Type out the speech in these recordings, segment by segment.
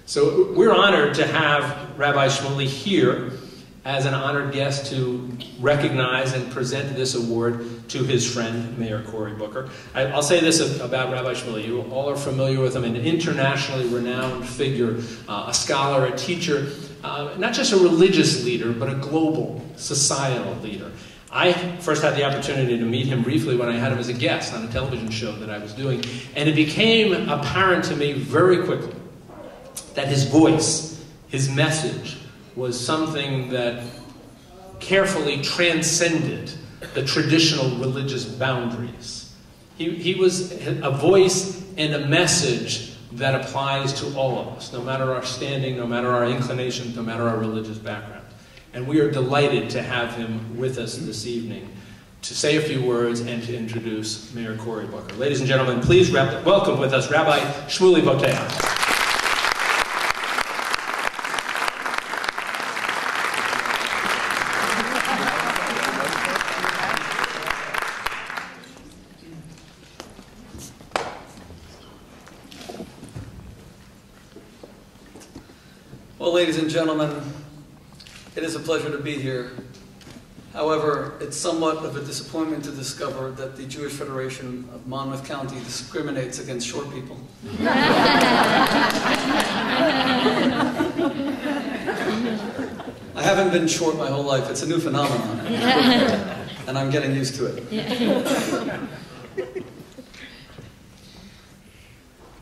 So we're honored to have Rabbi Shmuley here as an honored guest to recognize and present this award to his friend, Mayor Cory Booker. I'll say this about Rabbi Shmuley. You all are familiar with him, an internationally renowned figure, a scholar, a teacher, not just a religious leader, but a global, societal leader. I first had the opportunity to meet him briefly when I had him as a guest on a television show that I was doing, and it became apparent to me very quickly that his voice, his message, was something that carefully transcended the traditional religious boundaries. He was a voice and a message that applies to all of us, no matter our standing, no matter our inclinations, no matter our religious background. And we are delighted to have him with us this evening to say a few words and to introduce Mayor Cory Booker. Ladies and gentlemen, please welcome with us Rabbi Shmuley Boteach. Well, ladies and gentlemen, it is a pleasure to be here. However, it's somewhat of a disappointment to discover that the Jewish Federation of Monmouth County discriminates against short people. I haven't been short my whole life. It's a new phenomenon. And I'm getting used to it.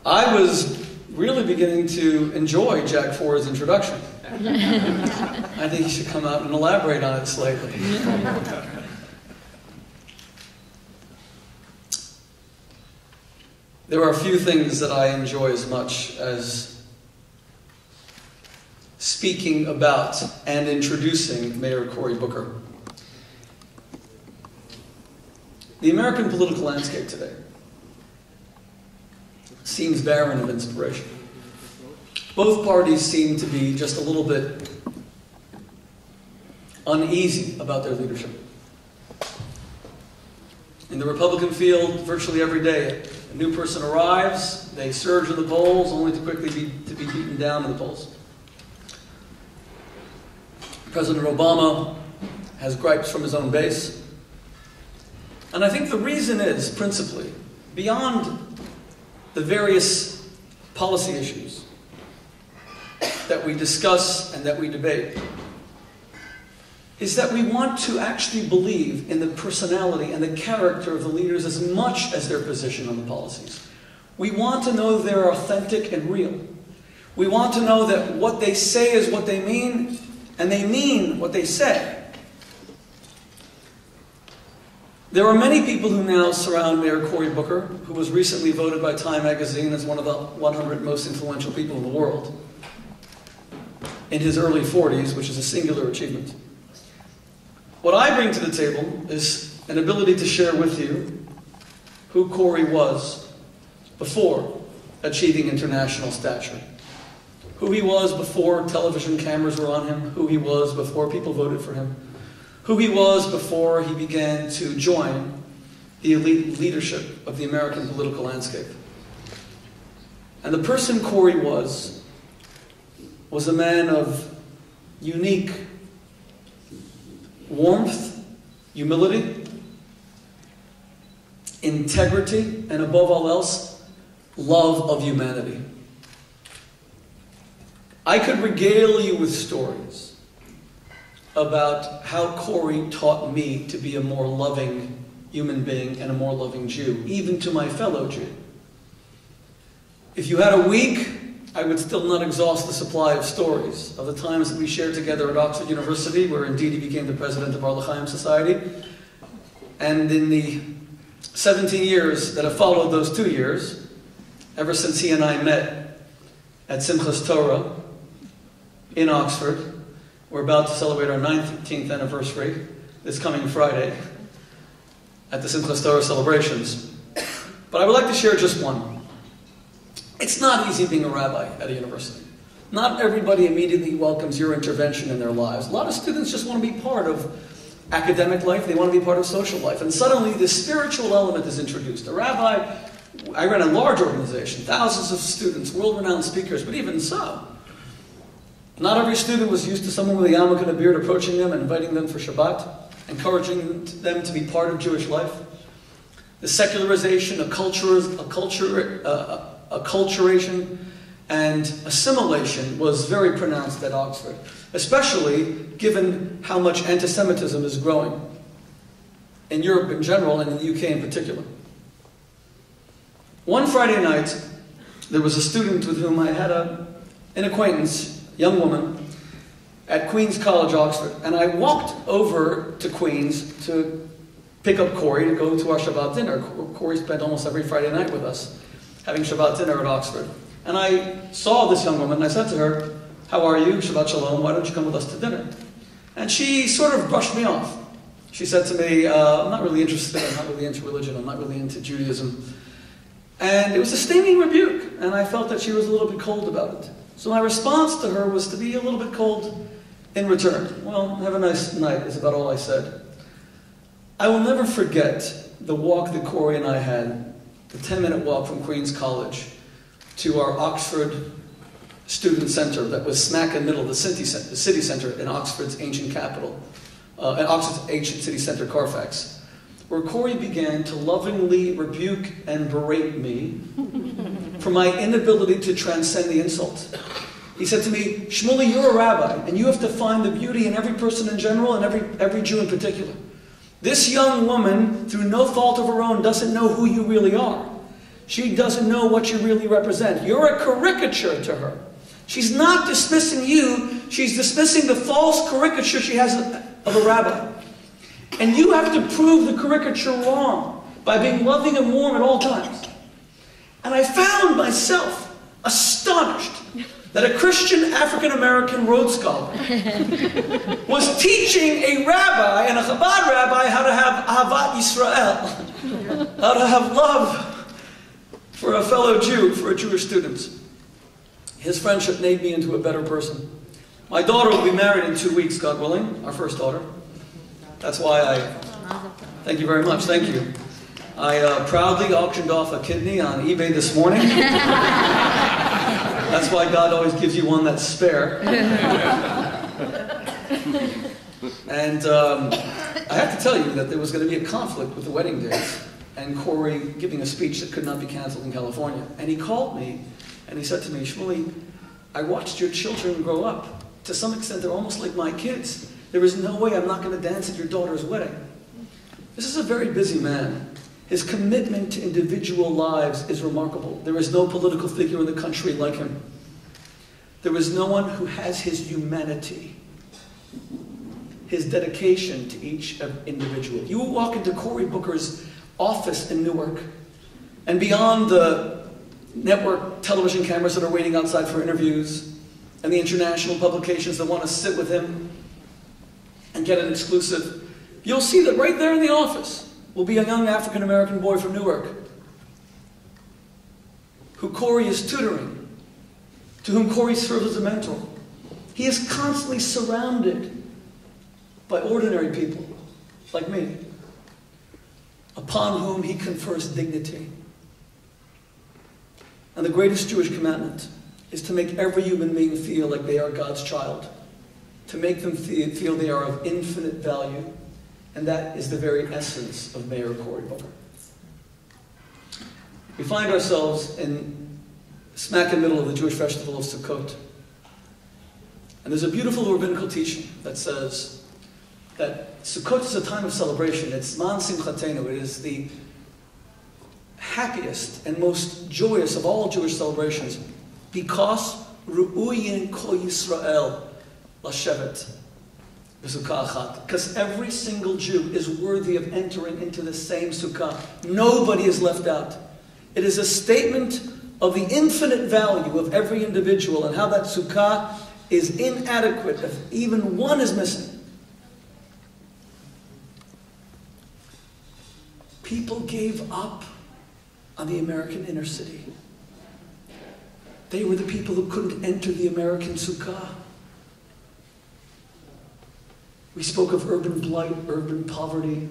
I was really beginning to enjoy Jack Ford's introduction. I think he should come out and elaborate on it slightly. There are a few things that I enjoy as much as speaking about and introducing Mayor Cory Booker. The American political landscape today seems barren of inspiration. Both parties seem to be just a little bit uneasy about their leadership. In the Republican field, virtually every day, a new person arrives, they surge in the polls, only to quickly be beaten down in the polls. President Obama has gripes from his own base. And I think the reason is, principally, beyond the various policy issues that we discuss and that we debate, is that we want to actually believe in the personality and the character of the leaders as much as their position on the policies. We want to know they're authentic and real. We want to know that what they say is what they mean, and they mean what they say. There are many people who now surround Mayor Cory Booker, who was recently voted by Time magazine as one of the 100 most influential people in the world in his early 40s, which is a singular achievement. What I bring to the table is an ability to share with you who Cory was before achieving international stature, who he was before television cameras were on him, who he was before people voted for him, who he was before he began to join the elite leadership of the American political landscape. And the person Cory was a man of unique warmth, humility, integrity, and above all else, love of humanity. I could regale you with stories about how Cory taught me to be a more loving human being and a more loving Jew, even to my fellow Jew. If you had a week, I would still not exhaust the supply of stories of the times that we shared together at Oxford University, where indeed he became the president of our L'Chaim Society, and in the 17 years that have followed those 2 years, ever since he and I met at Simchas Torah in Oxford. We're about to celebrate our 19th anniversary this coming Friday at the Simchas Torah celebrations. But I would like to share just one. It's not easy being a rabbi at a university. Not everybody immediately welcomes your intervention in their lives. A lot of students just want to be part of academic life. They want to be part of social life. And suddenly this spiritual element is introduced. A rabbi I ran a large organization, thousands of students, world-renowned speakers, but even so, not every student was used to someone with a yarmulke and a beard approaching them and inviting them for Shabbat, encouraging them to be part of Jewish life. The secularization, acculturation, and assimilation was very pronounced at Oxford, especially given how much anti-Semitism is growing in Europe in general and in the UK in particular. One Friday night, there was a student with whom I had an acquaintance, young woman, at Queen's College, Oxford. And I walked over to Queen's to pick up Cory to go to our Shabbat dinner. Cory spent almost every Friday night with us, having Shabbat dinner at Oxford. And I saw this young woman, and I said to her, "How are you? Shabbat Shalom, why don't you come with us to dinner?" And she sort of brushed me off. She said to me, "I'm not really interested, I'm not really into religion, I'm not really into Judaism." And it was a stinging rebuke, and I felt that she was a little bit cold about it. So my response to her was to be a little bit cold in return. "Well, have a nice night," is about all I said. I will never forget the walk that Cory and I had, the 10-minute walk from Queen's College to our Oxford Student Center that was smack in the middle of the city center in Oxford's ancient capital, in Oxford's ancient city center, Carfax, where Cory began to lovingly rebuke and berate me for my inability to transcend the insult. He said to me, "Shmuley, you're a rabbi, and you have to find the beauty in every person in general and every Jew in particular. This young woman, through no fault of her own, doesn't know who you really are. She doesn't know what you really represent. You're a caricature to her. She's not dismissing you, she's dismissing the false caricature she has of a rabbi. And you have to prove the caricature wrong by being loving and warm at all times." And I found myself astonished that a Christian African-American Rhodes Scholar was teaching a rabbi, and a Chabad rabbi, how to have Ahavat Yisrael, how to have love for a fellow Jew, for a Jewish student. His friendship made me into a better person. My daughter will be married in 2 weeks, God willing, our first daughter. That's why thank you very much, thank you. I proudly auctioned off a kidney on eBay this morning. That's why God always gives you one that's spare. And I have to tell you that there was going to be a conflict with the wedding dates and Cory giving a speech that could not be canceled in California. And he called me and he said to me, "Shmuley, I watched your children grow up. To some extent, they're almost like my kids. There is no way I'm not going to dance at your daughter's wedding." This is a very busy man. His commitment to individual lives is remarkable. There is no political figure in the country like him. There is no one who has his humanity, his dedication to each individual. You will walk into Cory Booker's office in Newark, and beyond the network television cameras that are waiting outside for interviews, and the international publications that want to sit with him and get an exclusive, you'll see that right there in the office will be a young African-American boy from Newark who Cory is tutoring, to whom Cory serves as a mentor. He is constantly surrounded by ordinary people like me, upon whom he confers dignity. And the greatest Jewish commandment is to make every human being feel like they are God's child, to make them feel they are of infinite value. And that is the very essence of Mayor Cory Booker. We find ourselves smack in the middle of the Jewish festival of Sukkot. And there's a beautiful rabbinical teaching that says that Sukkot is a time of celebration. It's Man Simchatenu. It is the happiest and most joyous of all Jewish celebrations because Ru'uyin Kol Yisrael Lashevet. Because every single Jew is worthy of entering into the same sukkah. Nobody is left out. It is a statement of the infinite value of every individual and how that sukkah is inadequate if even one is missing. People gave up on the American inner city. They were the people who couldn't enter the American sukkah. We spoke of urban blight, urban poverty.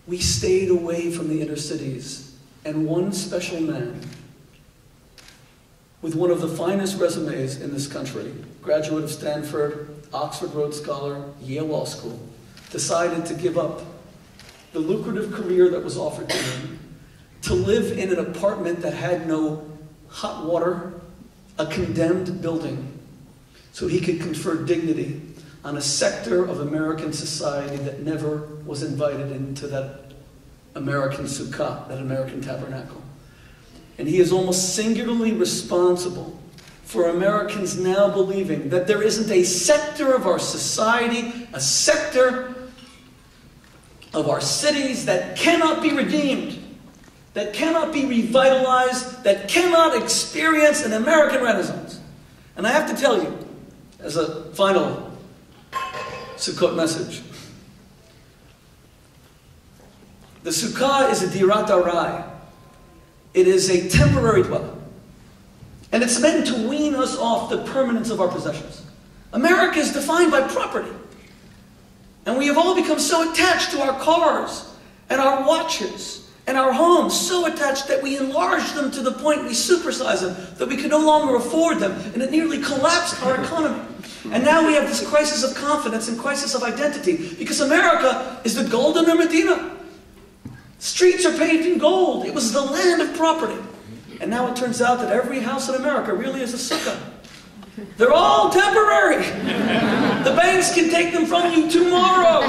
We stayed away from the inner cities and one special man with one of the finest resumes in this country, graduate of Stanford, Oxford Rhodes Scholar, Yale Law School, decided to give up the lucrative career that was offered to him to live in an apartment that had no hot water, a condemned building, so he could confer dignity on a sector of American society that never was invited into that American sukkah, that American tabernacle. And he is almost singularly responsible for Americans now believing that there isn't a sector of our society, a sector of our cities that cannot be redeemed, that cannot be revitalized, that cannot experience an American Renaissance. And I have to tell you, as a final Sukkot message, the Sukkah is a dirat arai. It is a temporary dwelling. And it's meant to wean us off the permanence of our possessions. America is defined by property. And we have all become so attached to our cars and our watches and our homes, so attached that we enlarge them to the point we supersize them, that we can no longer afford them, and it nearly collapsed our economy. And now we have this crisis of confidence and crisis of identity, because America is the golden Medina. Streets are paved in gold. It was the land of property. And now it turns out that every house in America really is a sukkah. They're all temporary. The banks can take them from you tomorrow.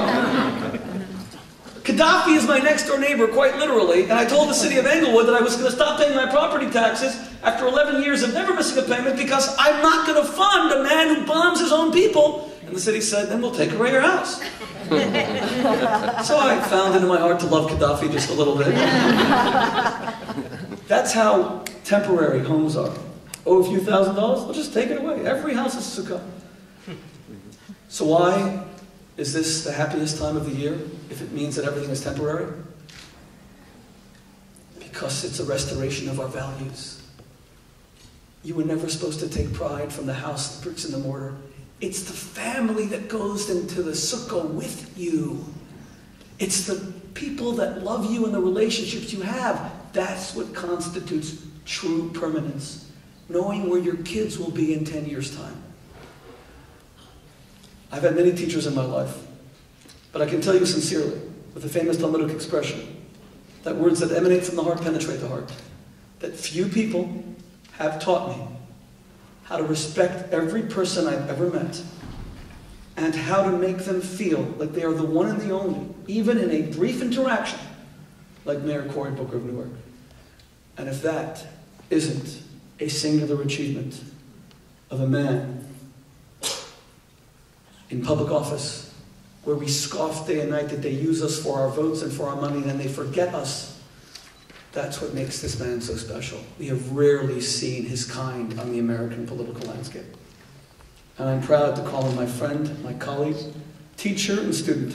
Gaddafi is my next door neighbor, quite literally, and I told the city of Englewood that I was going to stop paying my property taxes after 11 years of never missing a payment because I'm not going to fund a man who bombs his own people. And the city said, then we'll take away your house. So I found it in my heart to love Gaddafi just a little bit. That's how temporary homes are. Oh, a few $1,000s? We'll just take it away. Every house is a sukkah. So why is this the happiest time of the year if it means that everything is temporary? Because it's a restoration of our values. You were never supposed to take pride from the house, the bricks and the mortar. It's the family that goes into the sukkah with you. It's the people that love you and the relationships you have. That's what constitutes true permanence. Knowing where your kids will be in 10 years' time. I've had many teachers in my life, but I can tell you sincerely, with the famous Talmudic expression, that words that emanate from the heart penetrate the heart. That few people have taught me how to respect every person I've ever met, and how to make them feel like they are the one and the only, even in a brief interaction, like Mayor Cory Booker of Newark. And if that isn't a singular achievement of a man in public office, where we scoff day and night that they use us for our votes and for our money, and then they forget us, that's what makes this man so special. We have rarely seen his kind on the American political landscape. And I'm proud to call him my friend, my colleague, teacher, and student.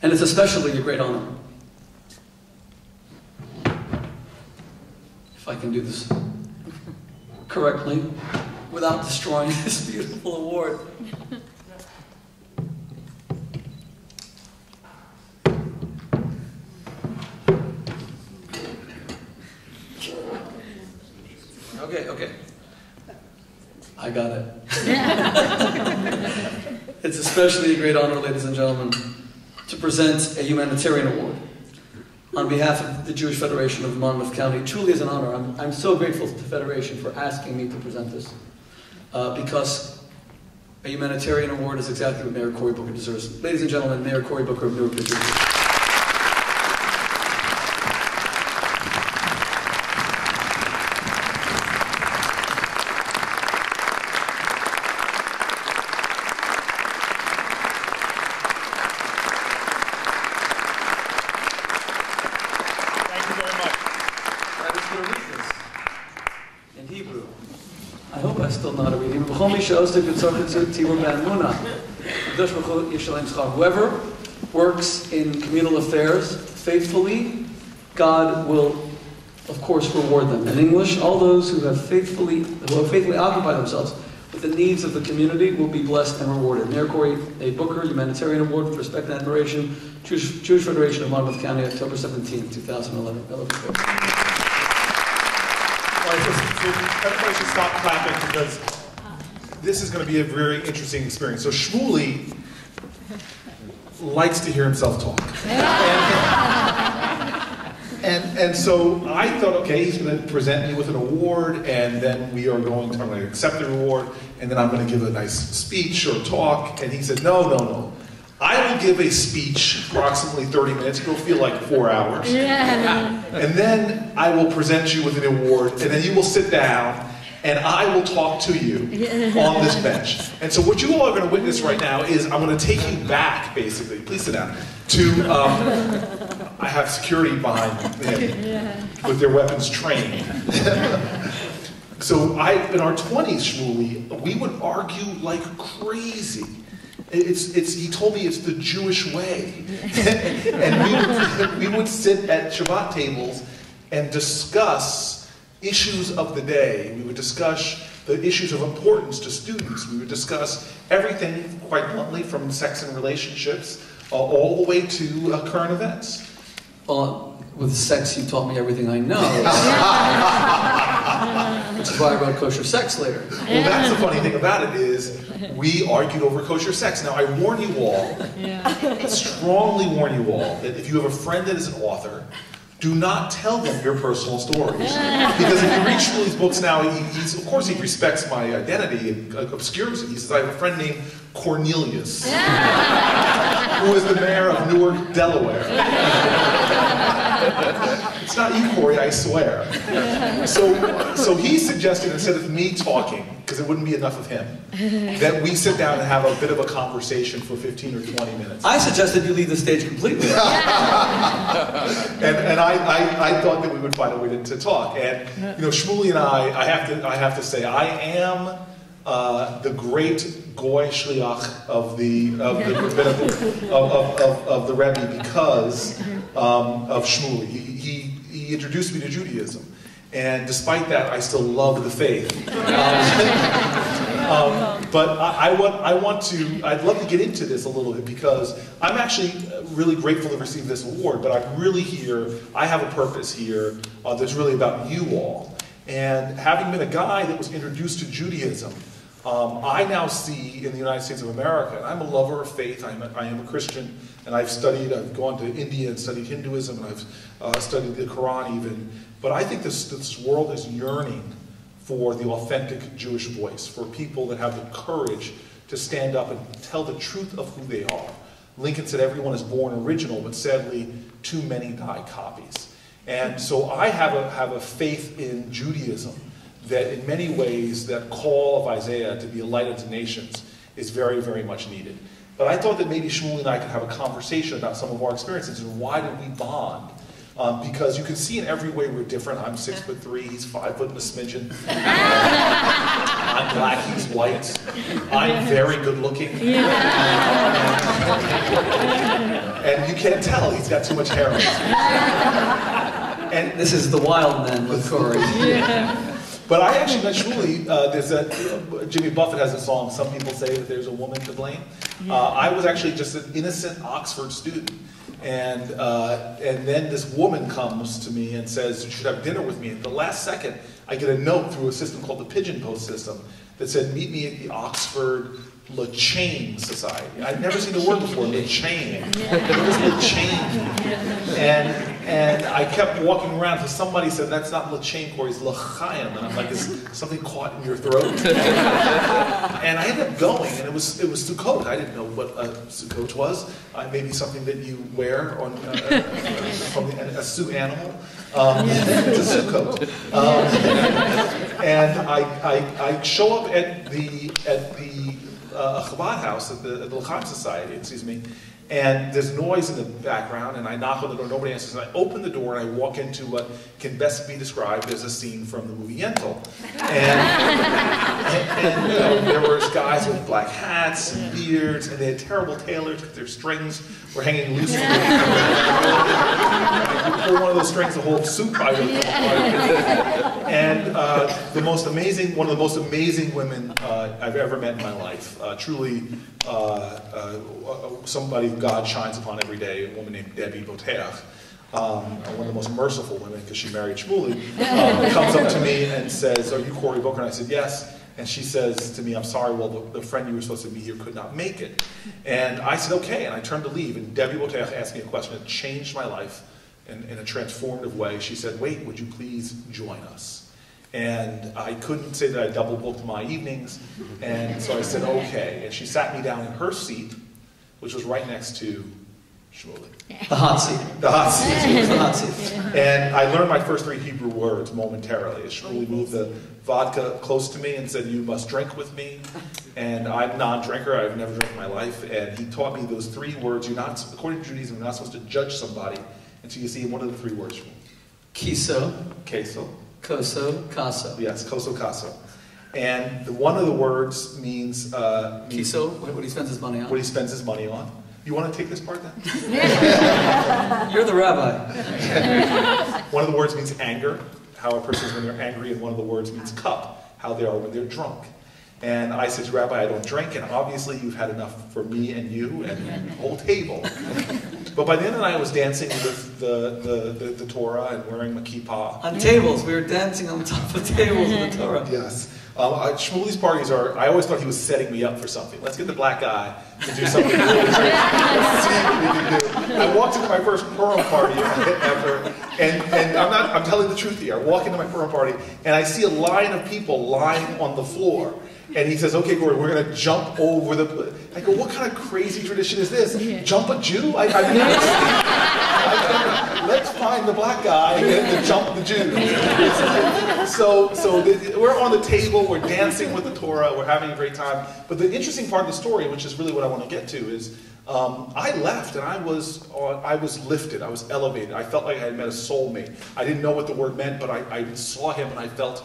And it's especially a great honor. If I can do this correctly, without destroying this beautiful award. Okay. I got it. It's especially a great honor, ladies and gentlemen, to present a humanitarian award on behalf of the Jewish Federation of Monmouth County. It truly is an honor. I'm so grateful to the Federation for asking me to present this, because a humanitarian award is exactly what Mayor Cory Booker deserves. Ladies and gentlemen, Mayor Cory Booker of Newark, New Jersey. Whoever works in communal affairs faithfully, God will, of course, reward them. In English, all those who have faithfully occupied themselves with the needs of the community will be blessed and rewarded. Mayor Cory A. Booker, Humanitarian Award with respect and admiration, Jewish Federation of Monmouth County, October 17, 2011. I love you. All right, so everybody should stop clapping because this is going to be a very interesting experience. So Shmuley likes to hear himself talk. And so I thought, okay, he's going to present me with an award, and then I'm going to accept the reward, and then I'm going to give a nice speech or talk. And he said, no. I will give a speech, approximately 30 minutes. It'll feel like 4 hours. Yeah. And then I will present you with an award, and then you will sit down, and I will talk to you on this bench. And so what you all are going to witness right now is I'm going to take you back, basically. Please sit down. I have security behind him with their weapons trained. So in our 20s, Shmuley, we would argue like crazy. He told me it's the Jewish way. And we would sit at Shabbat tables and discuss issues of the day. We would discuss the issues of importance to students. We would discuss everything, quite bluntly, from sex and relationships all the way to current events. Well, with sex, you taught me everything I know. Which is why I wrote Kosher Sex later. Well, that's the funny thing about it is we argued over kosher sex. Now, I warn you all, I strongly warn you all, that if you have a friend that is an author, do not tell them your personal stories. Because if you read Shmuley's books now, of course he respects my identity and obscures it. He says, I have a friend named Cornelius, who is the mayor of Newark, Delaware. It's not you, Cory, I swear. So he suggested, instead of me talking, because it wouldn't be enough of him, that we sit down and have a bit of a conversation for 15 or 20 minutes. I suggested you leave the stage completely. and I thought that we would find a way to talk. And Shmuley and I have to say, I am the great Goy Shliach of the Rebbe because of Shmuley. He introduced me to Judaism, and despite that, I still love the faith. But I'd love to get into this a little bit because I'm actually really grateful to receive this award. But I'm really here. I have a purpose here that's really about you all. And having been a guy that was introduced to Judaism, I now see in the United States of America, and I'm a lover of faith, I am a Christian, and I've gone to India and studied Hinduism, and I've studied the Quran even, but I think this world is yearning for the authentic Jewish voice, for people that have the courage to stand up and tell the truth of who they are. Lincoln said everyone is born original, but sadly, too many die copies. And so I have a faith in Judaism that in many ways that call of Isaiah to be a light unto nations is very, very much needed. But I thought that maybe Shmuley and I could have a conversation about some of our experiences and why did we bond? Because you can see in every way we're different. I'm 6'3", he's 5 foot and a smidgen. I'm black, he's white. I'm very good looking. And you can't tell, he's got too much hair on his face. And this is The Wild Men with Cory. But I actually met Shmuley. Jimmy Buffett has a song, Some People Say That There's a Woman to Blame. I was actually just an innocent Oxford student. And then this woman comes to me and says, you should have dinner with me. At the last second, I get a note through a system called the Pigeon Post system that said, meet me at the Oxford Le Chain Society. I'd never seen the word before, Le Chain. It was Le Chain. And I kept walking around until somebody said, that's not Le Chain, Cory, it's L'chaim. And I'm like, is something caught in your throat? And I ended up going, and it was Sukkot. I didn't know what a Sukkot was. Maybe something that you wear on from a Sioux animal. It's a Sukkot. And I show up at the Chabad house, at the L'chaim Society, excuse me, and there's noise in the background, and I knock on the door, nobody answers, and I open the door, and I walk into what can best be described as a scene from the movie Yentl. And there were guys with black hats and beards, and they had terrible tailors because their strings were hanging loose. If you pull one of those strings, the whole soup I would come apart. And one of the most amazing women I've ever met in my life. Truly, somebody God shines upon every day, a woman named Debbie Boteach. One of the most merciful women, because she married Shmuley, comes up to me and says, "Are you Cory Booker?" And I said, "Yes." And she says to me, "I'm sorry, well, the friend you were supposed to be here could not make it." And I said, "Okay," and I turned to leave, and Debbie Boteach asked me a question that changed my life in a transformative way. She said, "Wait, would you please join us?" And I couldn't say that I double booked my evenings, and so I said, "Okay." And she sat me down in her seat, which was right next to Shmuley. The hot seat. The hot seat. The hot seat. And I learned my first 3 Hebrew words momentarily. Shmuley moved the vodka close to me and said, "You must drink with me." And I'm a non-drinker. I've never drank in my life. And he taught me those 3 words. According to Judaism, you're not supposed to judge somebody until you see one of the 3 words. Kiso. Queso. Koso. Kaso. Yes, koso, kaso. And one of the words means... Kiso, what he spends his money on. What he spends his money on. You want to take this part then? You're the rabbi. One of the words means anger, how a person is when they're angry, and one of the words means cup, how they are when they're drunk. And I said to Rabbi, "I don't drink, and obviously you've had enough for me and you and the whole table." But by the end of the night, I was dancing with the Torah and wearing my kippah. On tables, we were dancing on top of tables in the Torah. Yes. Shmuley's parties I always thought he was setting me up for something. Let's get the black guy to do something really crazy. Let's see what we can do. I walked into my first Purim party ever, and I'm telling the truth here. I walk into my Purim party, and I see a line of people lying on the floor. And he says, "Okay, Cory, we're going to jump over the..." I go, "What kind of crazy tradition is this? Jump a Jew? I've never seen. Let's find the black guy and get him to jump the Jew." So we're on the table, we're dancing with the Torah, we're having a great time. But the interesting part of the story, which is really what I want to get to, is I left and I was lifted, I was elevated. I felt like I had met a soulmate. I didn't know what the word meant, but I saw him and I felt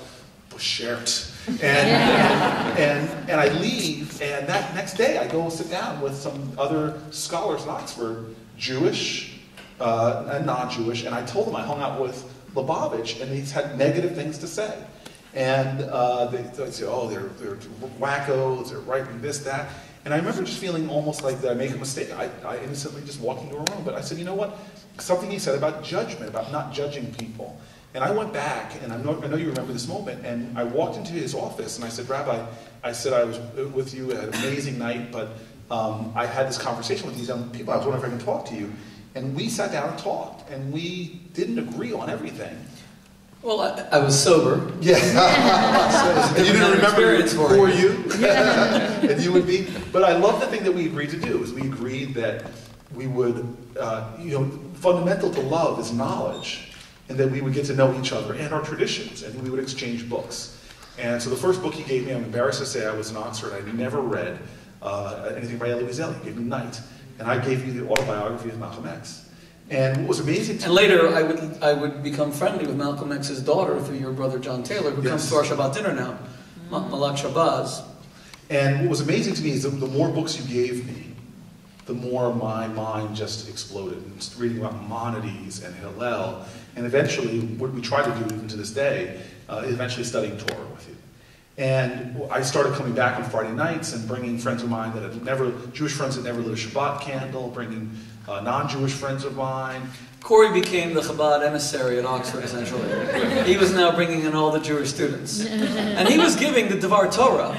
beschert. And I leave, and that next day I go sit down with some other scholars in Oxford, Jewish and non-Jewish, and I told them I hung out with Lubavitch, and he's had negative things to say. And they say, "Oh, they're wackos, they're writing this, that." And I remember just feeling almost like, did I make a mistake? I innocently just walked into a room, but I said, "You know what? Something he said about judgment, about not judging people." And I went back, and I know you remember this moment, and I walked into his office, and I said, "Rabbi," I said, "I was with you, I had an amazing night, but I had this conversation with these young people. I was wondering if I can talk to you." And we sat down and talked, and we didn't agree on everything. Well, I was sober. Yeah. And you didn't remember who were you? And you would be. But I love the thing that we agreed to do, is we agreed that we would, fundamental to love is knowledge. And that we would get to know each other and our traditions, and we would exchange books. And so the first book he gave me, I'm embarrassed to say I was in Oxford, I never read anything by Elie Wiesel. He gave me Night. And I gave you the autobiography of Malcolm X. And what was amazing to me... And later I would become friendly with Malcolm X's daughter through your brother John Taylor, who comes to our Shabbat dinner now, Malak Shabazz. And what was amazing to me is the more books you gave me, the more my mind just exploded. And just reading about Maimonides and Hillel, and eventually, what we try to do even to this day, eventually studying Torah with you. And I started coming back on Friday nights and bringing friends of mine that had Jewish friends that never lit a Shabbat candle, bringing non-Jewish friends of mine. Cory became the Chabad emissary at Oxford, essentially. He was now bringing in all the Jewish students. And he was giving the Devar Torah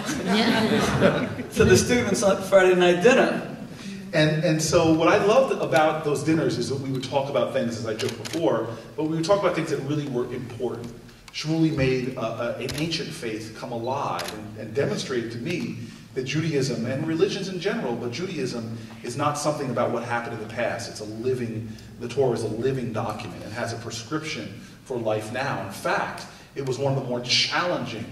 to the students on Friday night dinner. And so what I loved about those dinners is that we would talk about things, as I joked before, but we would talk about things that really were important. Shmuley made an ancient faith come alive and demonstrated to me that Judaism, and religions in general, but Judaism is not something about what happened in the past. It's the Torah is a living document and has a prescription for life now. In fact, it was one of the more challenging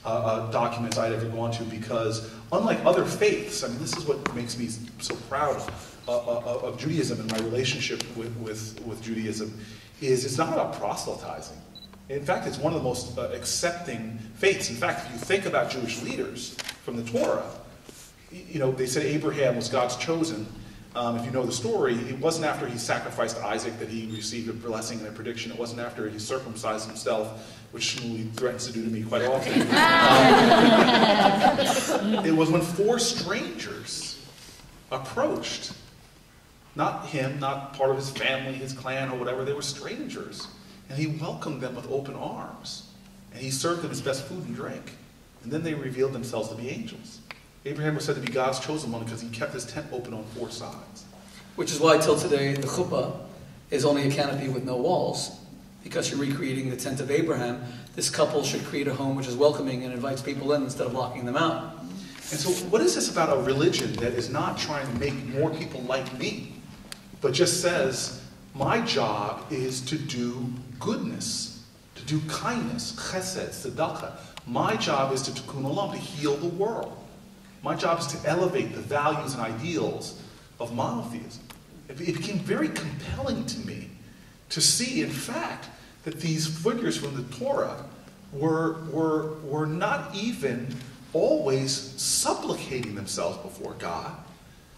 documents I'd ever gone to, because unlike other faiths, I mean, this is what makes me so proud of Judaism and my relationship with Judaism, is it's not about proselytizing. In fact, it's one of the most accepting faiths. In fact, if you think about Jewish leaders from the Torah, they said Abraham was God's chosen. if you know the story, it wasn't after he sacrificed Isaac that he received a blessing and a prediction. It wasn't after he circumcised himself, which Shmuley threatens to do to me quite often. It was when 4 strangers approached. Not him, not part of his family, his clan, or whatever. They were strangers. And he welcomed them with open arms. And he served them his best food and drink. And then they revealed themselves to be angels. Abraham was said to be God's chosen one because he kept his tent open on 4 sides. Which is why till today the chuppah is only a canopy with no walls. Because you're recreating the tent of Abraham, this couple should create a home which is welcoming and invites people in instead of locking them out. And so what is this about a religion that is not trying to make more people like me, but just says, my job is to do goodness, to do kindness, chesed, tzedakah. My job is to tikkun olam, to heal the world. My job is to elevate the values and ideals of monotheism. It became very compelling to me to see, in fact, that these figures from the Torah were not even always supplicating themselves before God.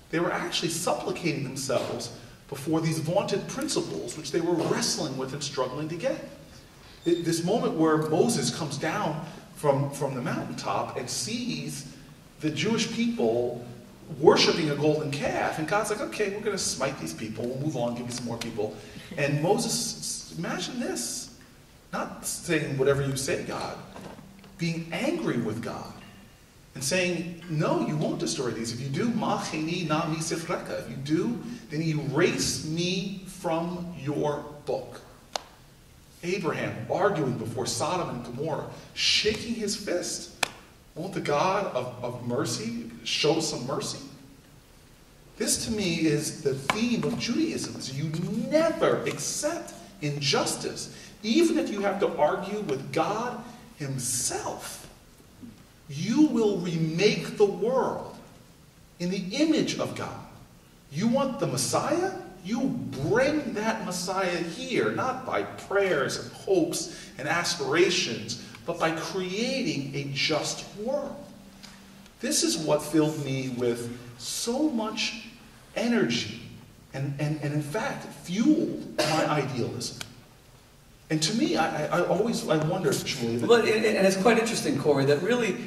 They were actually supplicating themselves before these vaunted principles which they were wrestling with and struggling to get. This moment where Moses comes down from the mountaintop and sees the Jewish people worshiping a golden calf, and God's like, okay, we're going to smite these people, we'll move on, give you some more people. And Moses, imagine this, not saying whatever you say, God, being angry with God, and saying, no, you won't destroy these. If you do, ma'cheni na mi sifreka. If you do, then erase me from your book. Abraham arguing before Sodom and Gomorrah, shaking his fist. Won't the God of mercy show some mercy? This to me is the theme of Judaism, is you never accept injustice, even if you have to argue with God himself. You will remake the world in the image of God. You want the Messiah? You bring that Messiah here, not by prayers and hopes and aspirations, but by creating a just world. This is what filled me with so much energy and in fact, fueled my idealism. And to me, I wonder, Shmuley. But and it's quite interesting, Cory, that really,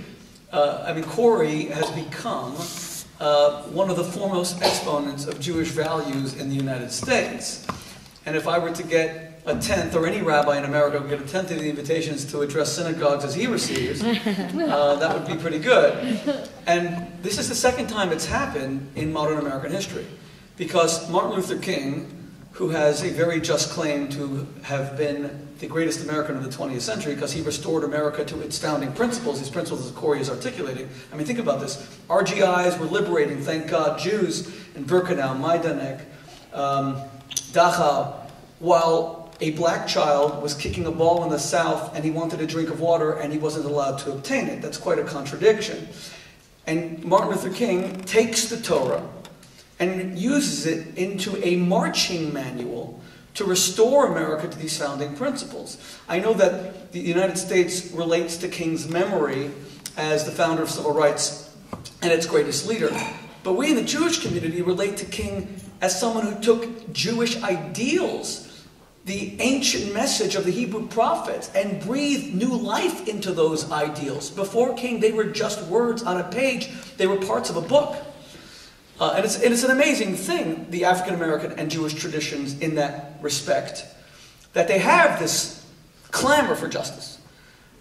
Cory has become one of the foremost exponents of Jewish values in the United States. And if I were to get a tenth, or any rabbi in America would get a tenth of the invitations to address synagogues as he receives, that would be pretty good. And this is the second time it's happened in modern American history. Because Martin Luther King, who has a very just claim to have been the greatest American of the 20th century because he restored America to its founding principles, these principles that Cory is articulating. I mean, think about this. RGIs were liberating, thank God, Jews in Birkenau, Majdanek, Dachau, while a black child was kicking a ball in the South and he wanted a drink of water and he wasn't allowed to obtain it. That's quite a contradiction. And Martin Luther King takes the Torah and uses it into a marching manual to restore America to these founding principles. I know that the United States relates to King's memory as the founder of civil rights and its greatest leader. But we in the Jewish community relate to King as someone who took Jewish ideals, the ancient message of the Hebrew prophets, and breathed new life into those ideals. Before King, they were just words on a page. They were parts of a book. And it's an amazing thing, the African American and Jewish traditions in that respect, that they have this clamor for justice.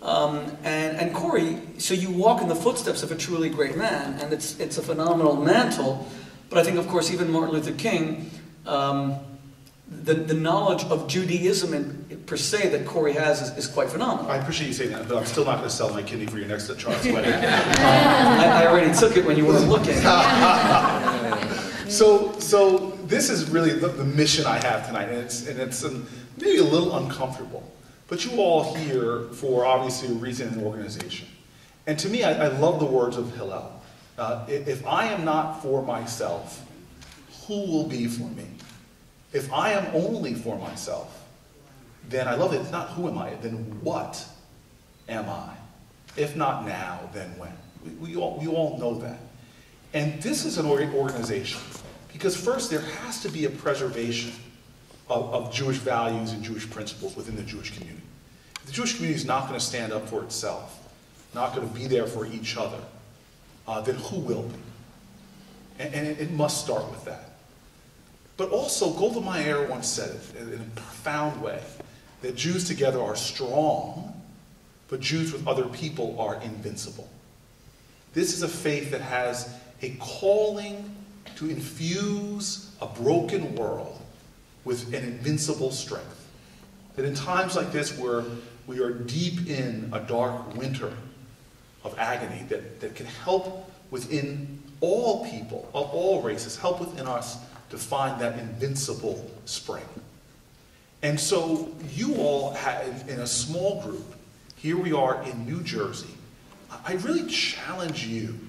And Cory, so you walk in the footsteps of a truly great man, and it's a phenomenal mantle. But I think, of course, even Martin Luther King, the knowledge of Judaism per se that Cory has is quite phenomenal. I appreciate you saying that, but I'm still not going to sell my kidney for your next child's wedding. I already took it when you weren't looking. So this is really the mission I have tonight, and it's maybe a little uncomfortable. But you all here for obviously a reason and organization. And to me, I love the words of Hillel. If I am not for myself, who will be for me? If I am only for myself, then I love it. It's not who am I, then what am I? If not now, then when? We all know that. And this is an organization, Because first, there has to be a preservation of Jewish values and Jewish principles within the Jewish community. If the Jewish community is not going to stand up for itself, not going to be there for each other, then who will be? And it must start with that. But also, Golda Meir once said it in a profound way, that Jews together are strong, but Jews with other people are invincible. This is a faith that has a calling to infuse a broken world with an invincible strength. That in times like this, where we are deep in a dark winter of agony, that can help within all people, of all races, help within us to find that invincible spring. And so you all have, in a small group, here we are in New Jersey, I really challenge you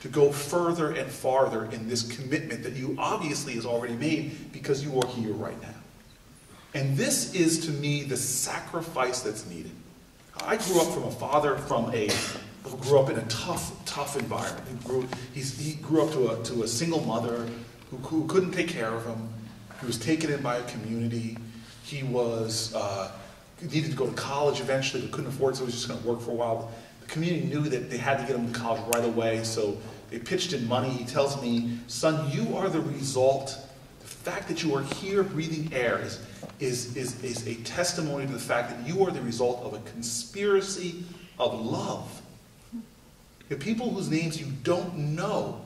to go further and farther in this commitment that you obviously has already made because you are here right now. And this is, to me, the sacrifice that's needed. I grew up from a father who grew up in a tough environment. He grew up to a single mother who couldn't take care of him. He was taken in by a community. He was needed to go to college eventually, but couldn't afford it, so he was just going to work for a while. The community knew that they had to get him to college right away, so they pitched in money. He tells me, son, you are the result. The fact that you are here breathing air is a testimony to the fact that you are the result of a conspiracy of love. The people whose names you don't know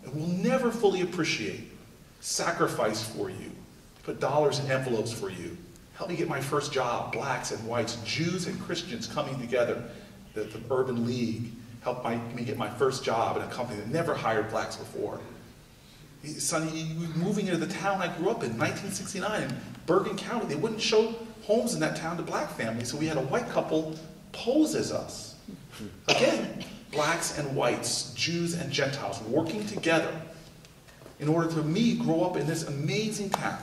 and will never fully appreciate sacrifice for you, put dollars in envelopes for you, help me get my first job, blacks and whites, Jews and Christians coming together, the Urban League, helped me get my first job in a company that never hired blacks before. Son, you moving into the town I grew up in 1969 in Bergen County. They wouldn't show homes in that town to black families, so we had a white couple pose as us. Again, blacks and whites, Jews and Gentiles working together in order to me grow up in this amazing town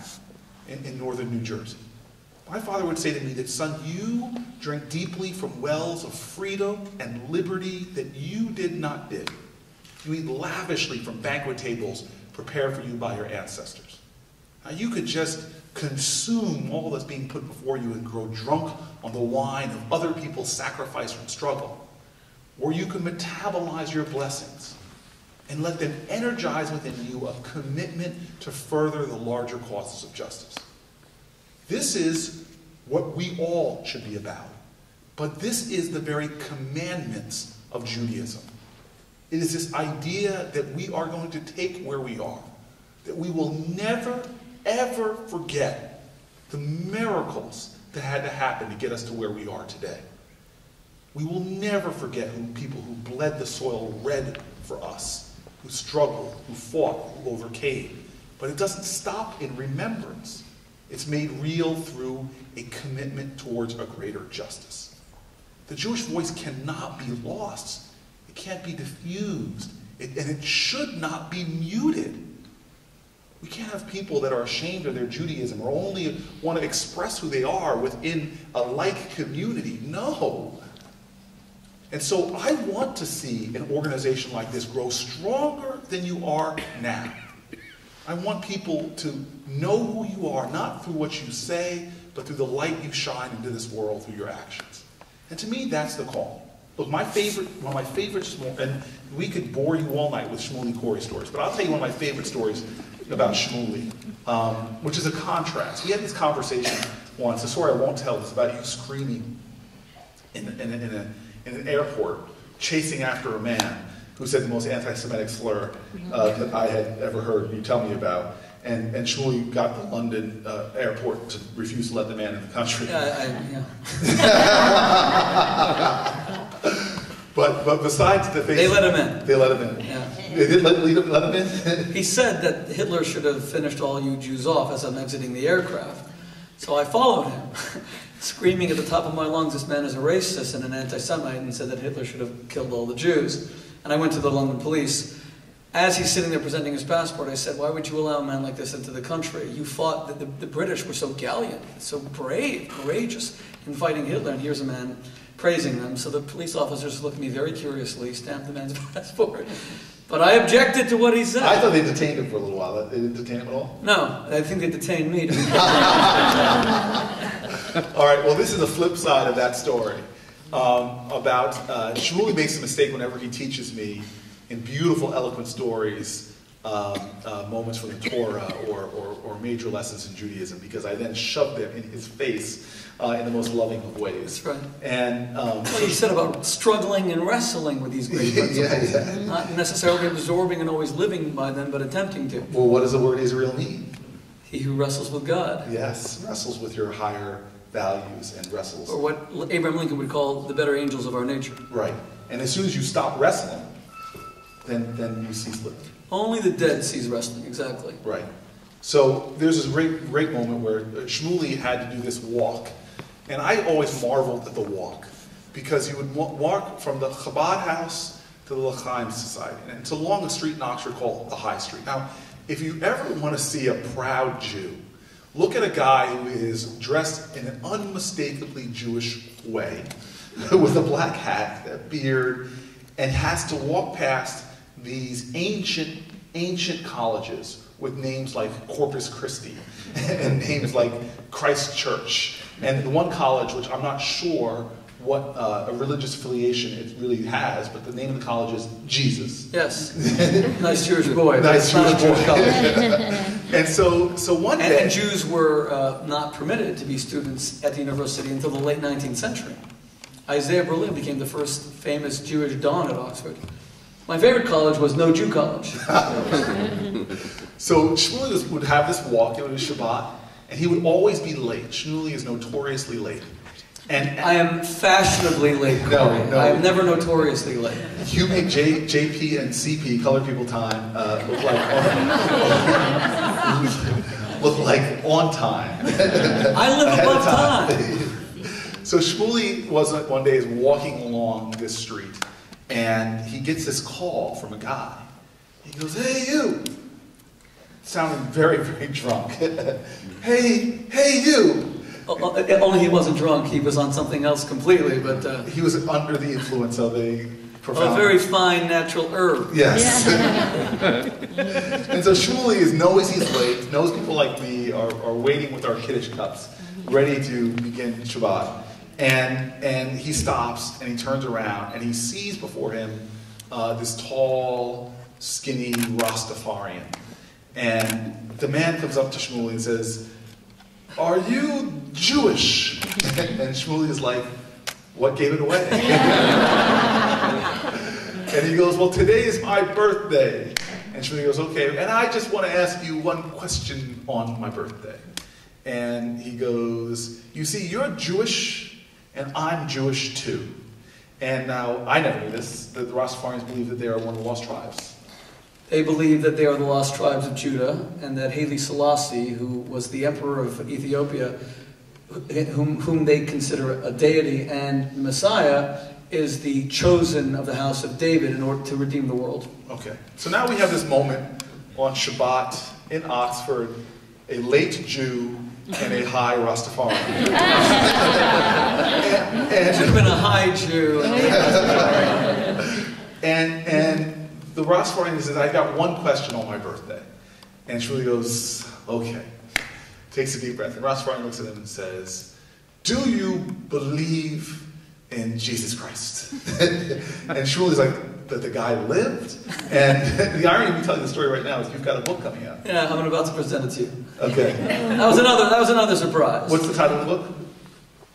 in northern New Jersey. My father would say to me that, son, you drink deeply from wells of freedom and liberty that you did not dig. You eat lavishly from banquet tables prepared for you by your ancestors. Now you could just consume all that's being put before you and grow drunk on the wine of other people's sacrifice and struggle. Or you can metabolize your blessings and let them energize within you a commitment to further the larger causes of justice. This is what we all should be about. But this is the very commandments of Judaism. It is this idea that we are going to take where we are, that we will never, ever forget the miracles that had to happen to get us to where we are today. We will never forget people who bled the soil red for us, who struggled, who fought, who overcame. But it doesn't stop in remembrance. It's made real through a commitment towards a greater justice. The Jewish voice cannot be lost. It can't be diffused. And it should not be muted. We can't have people that are ashamed of their Judaism or only want to express who they are within a like community. No. And so I want to see an organization like this grow stronger than you are now. I want people to know who you are, not through what you say, but through the light you shine into this world through your actions. And to me, that's the call. Look, one of my favorite, and we could bore you all night with Shmuley Cory stories, but I'll tell you one of my favorite stories about Shmuley, which is a contrast. We had this conversation once, a story I won't tell, it's about you screaming in an airport, chasing after a man who said the most anti-Semitic slur that I had ever heard you tell me about. And Shmuley got the London airport to refuse to let the man in the country. Yeah. But besides the face... They let him in. They let him in. Yeah. They did let him in? He said that Hitler should have finished all you Jews off as I'm exiting the aircraft. So I followed him, screaming at the top of my lungs, this man is a racist and an anti-Semite, and said that Hitler should have killed all the Jews. And I went to the London police. As he's sitting there presenting his passport, I said, why would you allow a man like this into the country? You fought, the British were so gallant, so brave, courageous in fighting Hitler, and here's a man praising them. So the police officers looked at me very curiously, stamped the man's passport, But I objected to what he said. I thought they detained him for a little while. They didn't detain him at all? No, I think they detained me. All right, well, this is the flip side of that story. About Shmuley makes a mistake whenever he teaches me in beautiful, eloquent stories, moments from the Torah or major lessons in Judaism, because I then shove them in his face in the most loving of ways. That's right. And what you said about struggling and wrestling with these great principles. yeah. Not necessarily absorbing and always living by them, but attempting to. Well, what does the word Israel mean? He who wrestles with God. Yes, wrestles with your higher values and wrestles. Or what Abraham Lincoln would call the better angels of our nature. Right. And as soon as you stop wrestling, then you cease living. Only the dead cease wrestling, exactly. Right. So there's this great moment where Shmuley had to do this walk. And I always marveled at the walk, because he would walk from the Chabad house to the L'chaim Society. And it's along a street in Oxford called the High Street. Now, if you ever want to see a proud Jew, look at a guy who is dressed in an unmistakably Jewish way, with a black hat, a beard, and has to walk past these ancient colleges with names like Corpus Christi and names like Christ Church. And the one college, which I'm not sure what a religious affiliation it really has, but the name of the college is Jesus. Yes. Nice Jewish boy. Nice Jewish boy. College. And so one day... And Jews were not permitted to be students at the university until the late 19th century. Isaiah Berlin became the first famous Jewish don at Oxford. My favorite college was No Jew College. So Shmuley would have this walk, it was Shabbat, and he would always be late. Shmuley is notoriously late. And I am fashionably late, Cory. No. I am never notoriously late. You make JP and CP, colored people time, look like on time. I live above time. So Shmuley one day is walking along this street, and he gets this call from a guy. He goes, "Hey, you!" Sounding very, very drunk. Hey, you! Only he wasn't drunk. He was on something else completely, but... he was under the influence of a profound... A very fine natural herb. Yes. And so Shmuley knows he's late, knows people like me are waiting with our Kiddush cups, ready to begin Shabbat. And he stops, and he turns around, and he sees before him this tall, skinny Rastafarian. And the man comes up to Shmuley and says, "Are you Jewish?" And Shmuley is like, "What gave it away?" And he goes, "Well, today is my birthday." And Shmuley goes, "Okay, and I just want to ask you one question on my birthday." And he goes, "You see, you're Jewish, and I'm Jewish too." And now, I never knew this, that the Rastafarians believe that they are one of the lost tribes. They believe that they are the lost tribes of Judah, and that Haile Selassie, who was the emperor of Ethiopia, whom they consider a deity and Messiah, is the chosen of the house of David in order to redeem the world. Okay, so now we have this moment on Shabbat in Oxford, a late Jew and a high Rastafarian. It should have been a high Jew. And the Rastafarian says, "I got one question on my birthday." And Shmuley goes, "Okay." Takes a deep breath. And Rastafarian looks at him and says, "Do you believe in Jesus Christ?" And Shmuley's like, "That the guy lived?" And the irony of me telling the story right now is you've got a book coming out. Yeah, I'm about to present it to you. Okay. That was another surprise. What's the title of the book?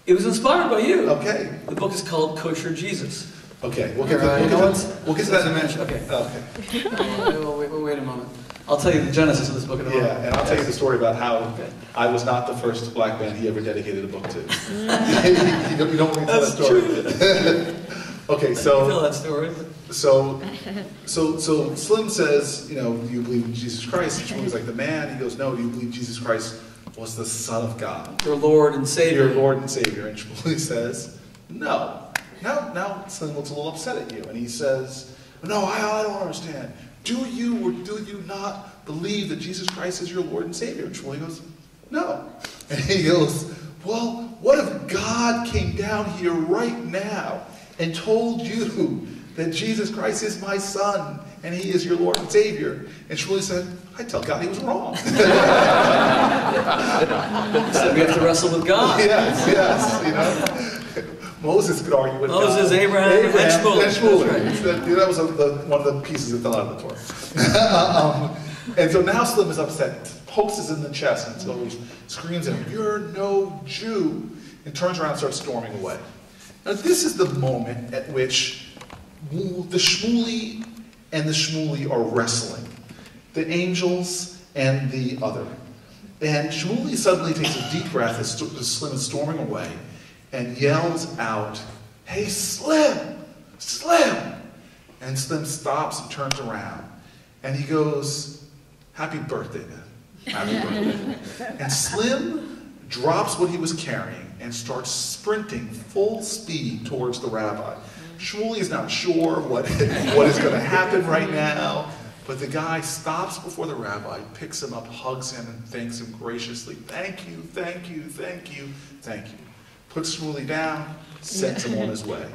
It was inspired by you. Okay. The book is called Kosher Jesus. Okay, we'll get to that in a minute. Okay. Wait a moment. I'll tell you the genesis of this book in a moment. Yeah, and I'll tell you the story about how I was not the first black man he ever dedicated a book to. You don't want me to tell that story. Okay, so... Tell that story. So Slim says, "Do you believe in Jesus Christ?" And Shmuley's like, "The man." He goes, "No, do you believe Jesus Christ was the Son of God? Your Lord and Savior." Your Lord and Savior. And Shmuley says, "No." Now Slim looks a little upset at you, and he says, "No, I don't understand. Do you or do you not believe that Jesus Christ is your Lord and Savior?" And Shmuley goes, "No." And he goes, "Well, what if God came down here right now and told you that Jesus Christ is my son and he is your Lord and Savior? And Shmuley said, I tell God he was wrong. So we have to wrestle with God. Yes, you know. Moses could argue with Moses, God. Abraham, and Shmuley. That was one of the pieces that fell out of the Torah. And so now Slim is upset, pokes us in the chest, and so he screams at him, you're no Jew, and turns around and starts storming away. Now this is the moment at which the Shmuley and the Shmuley are wrestling. The angels and the other. And Shmuley suddenly takes a deep breath as Slim is storming away and yells out, hey Slim! Slim! And Slim stops and turns around. And he goes, happy birthday, man. Happy birthday. And Slim drops what he was carrying and starts sprinting full speed towards the rabbi. Shmuley is not sure what is going to happen right now, but the guy stops before the rabbi, picks him up, hugs him, and thanks him graciously. Thank you, thank you, thank you, thank you. Puts Shmuley down, sends him on his way.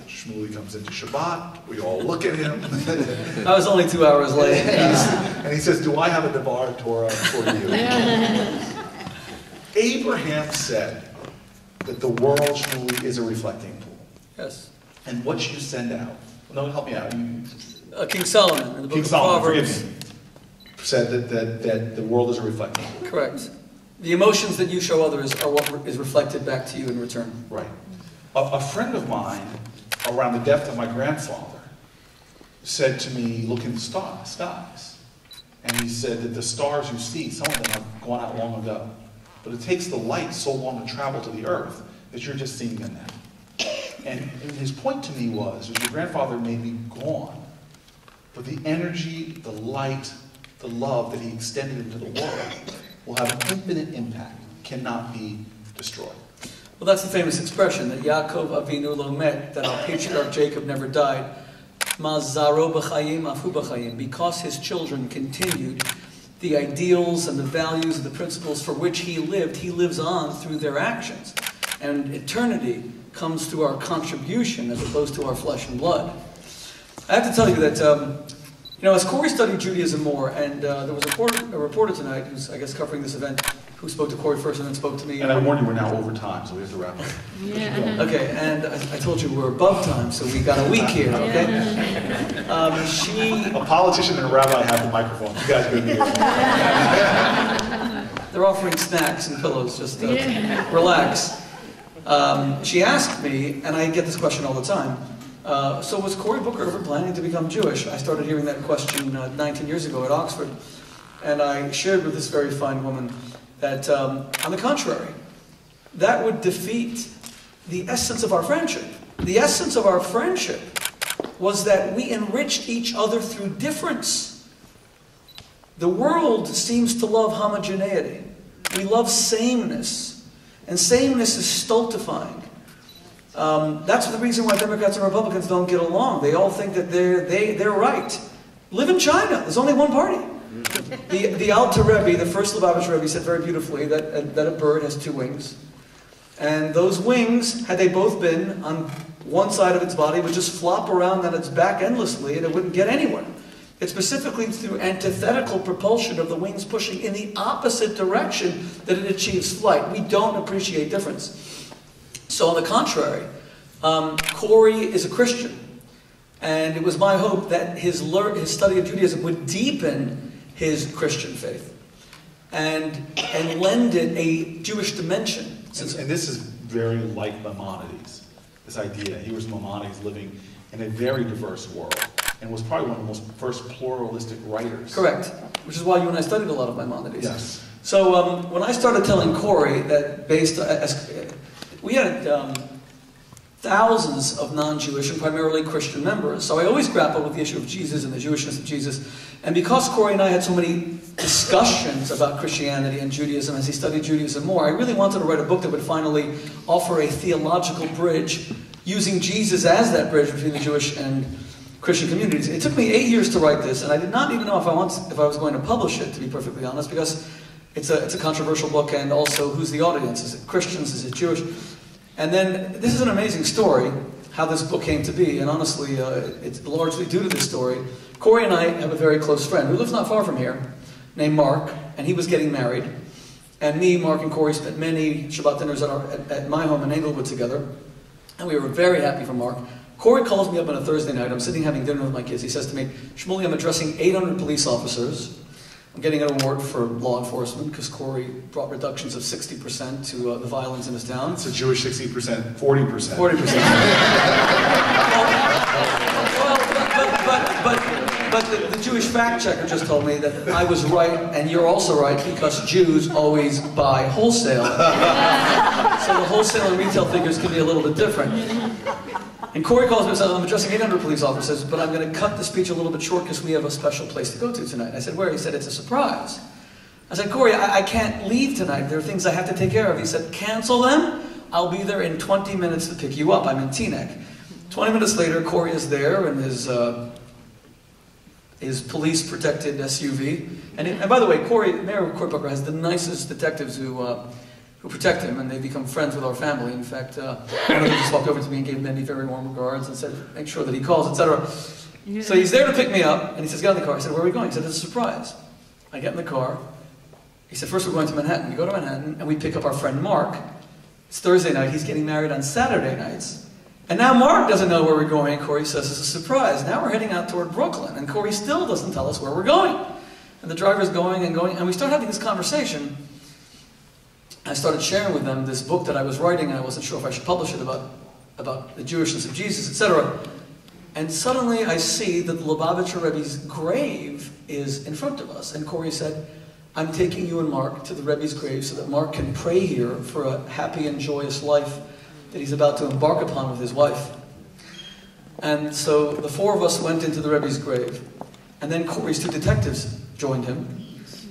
Shmuley comes into Shabbat, we all look at him. I was only 2 hours late. And he says, do I have a Devar Torah for you? Abraham said that the world, Shmuley, is a reflecting pool. Yes. And what you send out, no, help me out. King Solomon in the book King of Solomon, Proverbs. forgive me, said that the world is a reflecting pool. Correct. The emotions that you show others are what is reflected back to you in return. Right. A friend of mine, around the death of my grandfather, said to me, look in the skies. And he said that the stars you see, some of them have gone out long ago. But it takes the light so long to travel to the earth that you're just seeing them now. And his point to me was your grandfather may be gone, but the energy, the light, the love that he extended into the world will have an infinite impact, cannot be destroyed. Well, that's the famous expression that Yaakov Avinu lo met, that our patriarch Jacob never died. Ma zaro b'chayim afu b'chayim, because his children continued the ideals and the values and the principles for which he lives on through their actions. And eternity comes through our contribution as opposed to our flesh and blood. I have to tell you that, as Cory studied Judaism more, and there was a reporter tonight who's, I guess, covering this event, who spoke to Cory first and then spoke to me. And I warn you, we're now over time, so we have to wrap up. Yeah. Okay, and I told you we're above time, so we got a week here, okay? A politician and a rabbi have the microphone. You guys go here. They're offering snacks and pillows, just relax. She asked me, and I get this question all the time, so was Cory Booker ever planning to become Jewish? I started hearing that question 19 years ago at Oxford, and I shared with this very fine woman that, on the contrary, that would defeat the essence of our friendship. The essence of our friendship was that we enriched each other through difference. The world seems to love homogeneity. We love sameness. And sameness is stultifying. That's the reason why Democrats and Republicans don't get along. They all think that they're right. Live in China. There's only one party. The Alter Rebbe, the first Lubavitch Rebbe, said very beautifully that a bird has two wings. And those wings, had they both been on one side of its body, would just flop around on its back endlessly and it wouldn't get anywhere. It's specifically through antithetical propulsion of the wings pushing in the opposite direction that it achieves flight. We don't appreciate difference. So on the contrary, Cory is a Christian. And it was my hope that his study of Judaism would deepen his Christian faith and lend it a Jewish dimension. And this is very like Maimonides, this idea. He was Maimonides living in a very diverse world and was probably one of the most first pluralistic writers. Correct. Which is why you and I studied a lot of Maimonides. Yes. So when I started telling Cory that we had thousands of non-Jewish and primarily Christian members, so I always grappled with the issue of Jesus and the Jewishness of Jesus. And because Cory and I had so many discussions about Christianity and Judaism as he studied Judaism more, I really wanted to write a book that would finally offer a theological bridge using Jesus as that bridge between the Jewish and Christian communities. It took me 8 years to write this, and I did not even know if I was going to publish it, to be perfectly honest, because it's a controversial book, and also who's the audience? Is it Christians? Is it Jewish? And then, this is an amazing story, how this book came to be, and honestly, it's largely due to this story. Cory and I have a very close friend who lives not far from here, named Mark, and he was getting married. And me, Mark, and Cory spent many Shabbat dinners at my home in Englewood together, and we were very happy for Mark. Cory calls me up on a Thursday night. I'm sitting having dinner with my kids. He says to me, Shmuley, I'm addressing 800 police officers. I'm getting an award for law enforcement because Cory brought reductions of 60% to the violence in his town. It's a Jewish 60%, 40%. 40%. But the Jewish fact checker just told me that I was right, and you're also right, because Jews always buy wholesale. So the wholesale and retail figures can be a little bit different. And Cory calls me and says, I'm addressing 800 police officers, but I'm going to cut the speech a little bit short because we have a special place to go to tonight. I said, where? He said, it's a surprise. I said, Cory, I can't leave tonight. There are things I have to take care of. He said, cancel them. I'll be there in 20 minutes to pick you up. I'm in Teaneck. 20 minutes later, Cory is there in his police-protected SUV. And by the way, Mayor Cory Booker has the nicest detectives who protect him, and they become friends with our family. In fact, one of them just walked over to me and gave many very warm regards and said, make sure that he calls, etc. So he's there to pick me up, and he says, get in the car. I said, where are we going? He said, it's a surprise. I get in the car. He said, first we're going to Manhattan. We go to Manhattan, and we pick up our friend Mark. It's Thursday night. He's getting married on Saturday nights. And now Mark doesn't know where we're going. Cory says it's a surprise. Now we're heading out toward Brooklyn, and Cory still doesn't tell us where we're going. And the driver's going, and we start having this conversation. I started sharing with them this book that I was writing, and I wasn't sure if I should publish it about the Jewishness of Jesus, etc. And suddenly I see that the Lubavitcher Rebbe's grave is in front of us. And Cory said, I'm taking you and Mark to the Rebbe's grave so that Mark can pray here for a happy and joyous life that he's about to embark upon with his wife. And so the four of us went into the Rebbe's grave. And then Cory's two detectives joined him.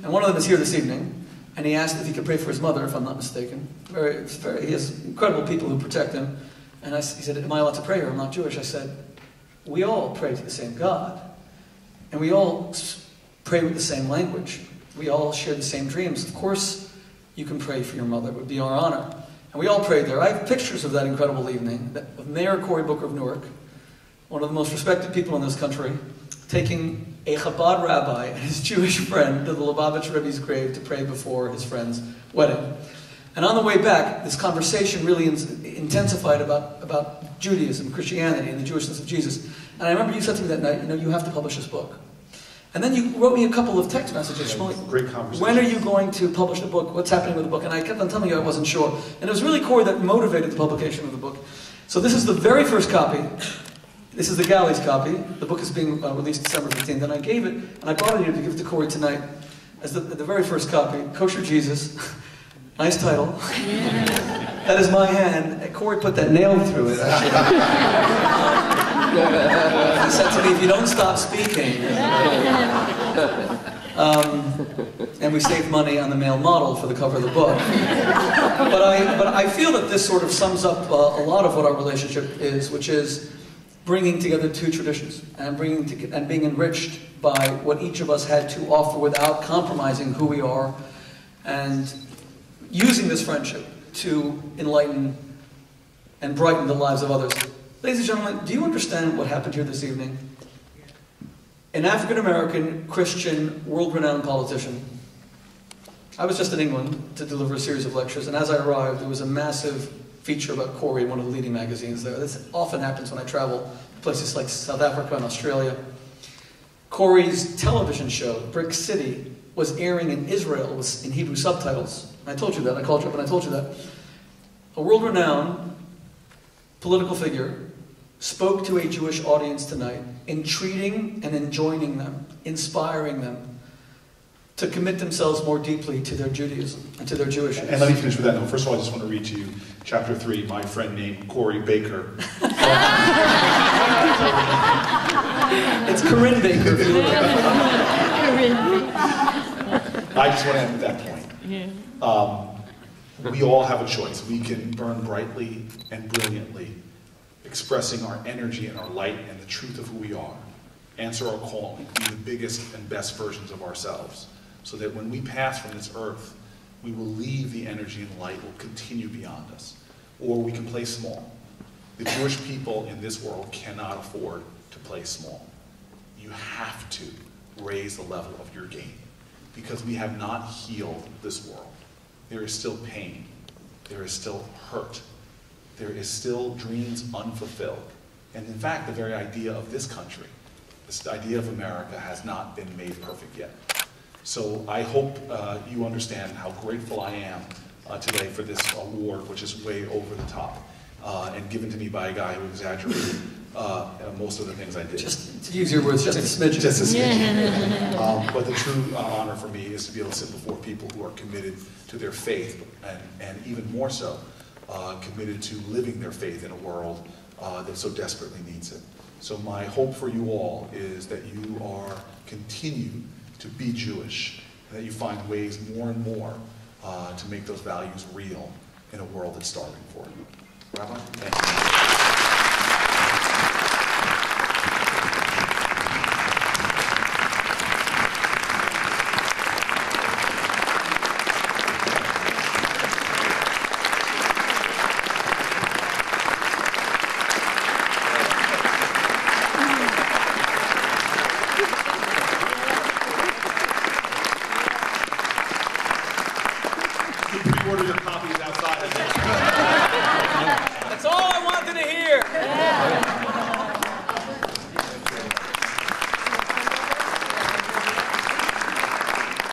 And one of them is here this evening. And he asked if he could pray for his mother, if I'm not mistaken. He has incredible people who protect him. And he said, am I allowed to pray here? I'm not Jewish. I said, we all pray to the same God. And we all pray with the same language. We all share the same dreams. Of course, you can pray for your mother. It would be our honor. And we all prayed there. I have pictures of that incredible evening of Mayor Cory Booker of Newark, one of the most respected people in this country, taking a Chabad rabbi and his Jewish friend to the Lubavitch Rebbe's grave to pray before his friend's wedding. And on the way back, this conversation really intensified about Judaism, Christianity, and the Jewishness of Jesus. And I remember you said to me that night, you have to publish this book. And then you wrote me a couple of text messages. Shmuley, great conversation. When are you going to publish the book? What's happening with the book? And I kept on telling you I wasn't sure. And it was really Cory that motivated the publication of the book. So this is the very first copy. This is the Galleys copy. The book is being released December 15th. And I gave it, and I brought it here to give it to Cory tonight as the very first copy. Kosher Jesus. Nice title. That is my hand. And Cory put that nail through it, actually. He said to me, if you don't stop speaking. And we saved money on the male model for the cover of the book. But I feel that this sort of sums up a lot of what our relationship is, which is bringing together two traditions and being enriched by what each of us had to offer without compromising who we are, and using this friendship to enlighten and brighten the lives of others. Ladies and gentlemen, do you understand what happened here this evening? An African-American, Christian, world-renowned politician. I was just in England to deliver a series of lectures, and as I arrived, there was a massive feature about Cory in one of the leading magazines there. This often happens when I travel to places like South Africa and Australia. Cory's television show, Brick City, was airing in Israel in Hebrew subtitles. I told you that. I called you up and I told you that. A world-renowned political figure spoke to a Jewish audience tonight, entreating and enjoining them, inspiring them to commit themselves more deeply to their Judaism and to their Jewishness. And let me finish with that. No, first of all, I just want to read to you chapter 3, my friend named Cory Baker. It's Corinne Baker. I just want to end at that point. We all have a choice. We can burn brightly and brilliantly, expressing our energy and our light and the truth of who we are. Answer our calling, be the biggest and best versions of ourselves, so that when we pass from this earth, we will leave the energy and light will continue beyond us. Or we can play small. The Jewish people in this world cannot afford to play small. You have to raise the level of your game because we have not healed this world. There is still pain. There is still hurt. There is still dreams unfulfilled. And in fact, the very idea of this country, this idea of America, has not been made perfect yet. So I hope you understand how grateful I am today for this award, which is way over the top, and given to me by a guy who exaggerated most of the things I did. Just to use your words, just a smidgen. Just a smidgen. But the true honor for me is to be able to sit before people who are committed to their faith, and even more so, committed to living their faith in a world that so desperately needs it. So my hope for you all is that you continue to be Jewish, and that you find ways more and more to make those values real in a world that's starving for it. Rabbi, thank you.